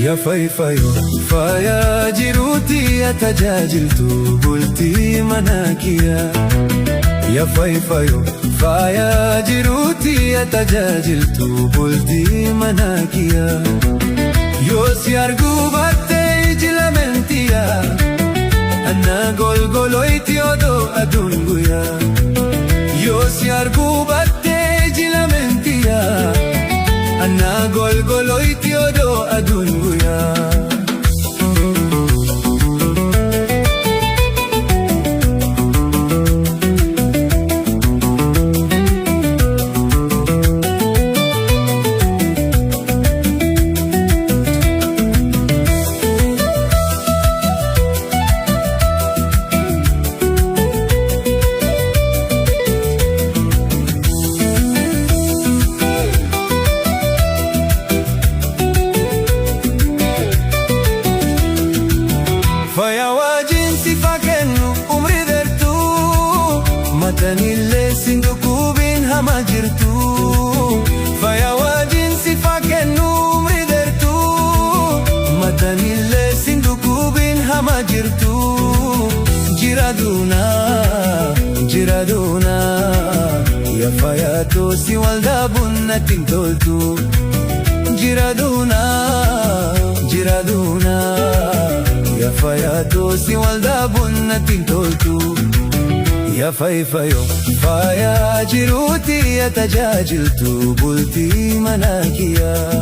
yaa fayfayo faayaa jiruuti yaa tajaajiltuu bultii mana kiyyaa. Yaa fayfayo faayaa jiruuti yaa tajaajiltuu bultii mana kiyyaa. Yoo si arguu baattee iji lameen tiyyaa, anna golgoloyti odoo aduun guyyaa. Yoo si arguu baattee iji lameen tiyyaa, anna golgoloyti odoo aduun guyyaa. Faya wajin si fakennu umri dertuu, matanillee sindukubin hama jirtuu. Faya wajin si fakennu umri dertuu, matanillee sindukubin hama jirtuu. Jira duunaa, yaa fayaatoo si waldaabuun natti toltuu. Jira duunaa, yaa fayaatoo si waldaabuun natti toltuu. Yaa fayfayo faayaa jiruuti yaa tajaajiltuu bultii mana kiyyaa.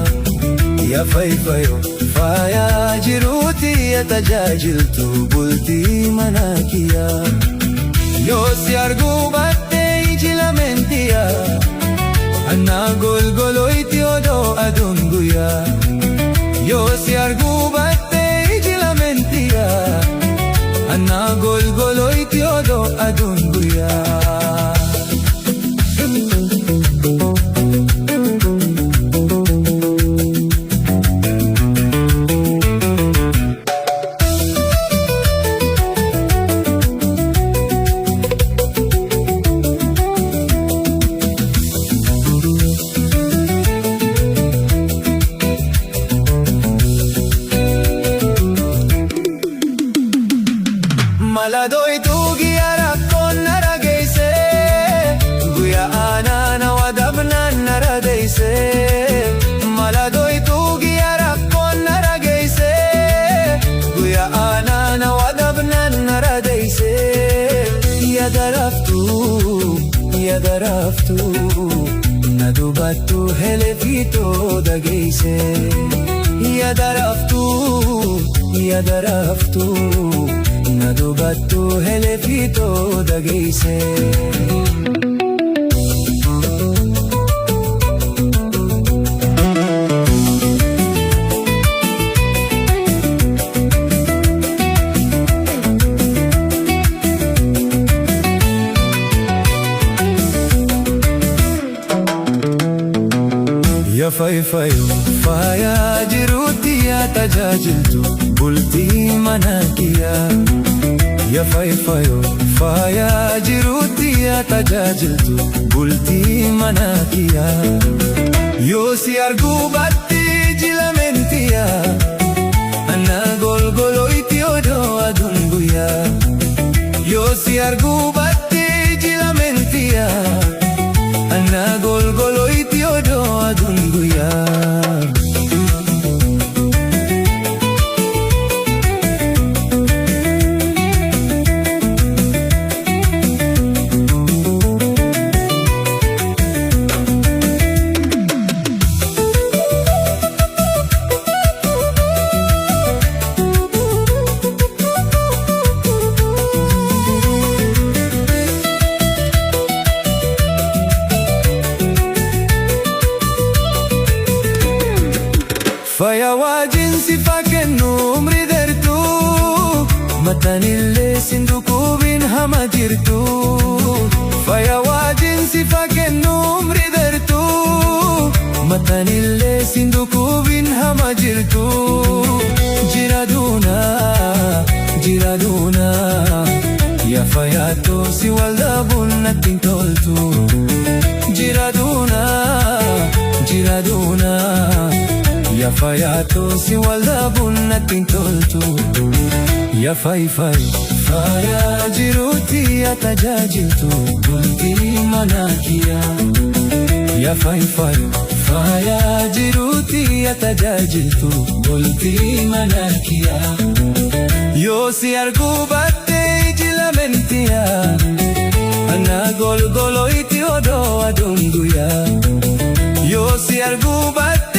Yaa fayfayo faayaa jiruuti yaa tajaajiltuu bultii mana kiyyaa. Yoo si arguu baattee iji lameen tiyyaa, anna golgoloyti odoo aduun guyyaa. Yoo si arguu baattee iji lameen tiyyaa, anna golgoloyti odoo aduun guyyaa. Maladoytuu guyyaa rakkoon nara geesse, guyyaa aanaa na wadabnaan nara deesse. Maladoytuu guyyaa rakkoon nara geesse, guyyaa aanaa na wadabnaan nara deesse. Yaada raftuu na dubattuu helefiitoo dhageesse. Yaada raftuu na dubattuu helefiitoo dhageesse. Yaa fayfayo faayaa jiruuti yaa tajaajiltuu bultii mana kiyyaa. Yaa fayfayo faayaa jiruuti yaa tajaajiltuu bultii mana kiyyaa. Yoo si arguu baattee iji lameen tiyyaa, anna golgoloyti odoo aduun guyyaa. Yoo si arguu baattee iji lameen tiyyaa, anna golgoloyti odoo aduun guyyaa. Faya wajin si fakennu umri dertuu, matanillee sindukubin hama jirtuu. Faya wajin si fakennu umri dertuu, matanillee sindukubin hama jirtuu. Jira duunaa, yaa fayaatoo si waldaabuun natti toltuu. Jira duunaa, Yafayato si waldaabuun nattiin toltu. Yafaifai faaya jiruuti yaa tajaajiltu bultii mana kiyyaa. Yafaifai faaya jiruuti yaa tajaajiltu bultii mana kiyyaa. Yoo si arguu baattee iji lamentiyaa ana golgoloo itti odoo aduun guyyaa. Yoo si arguu baattee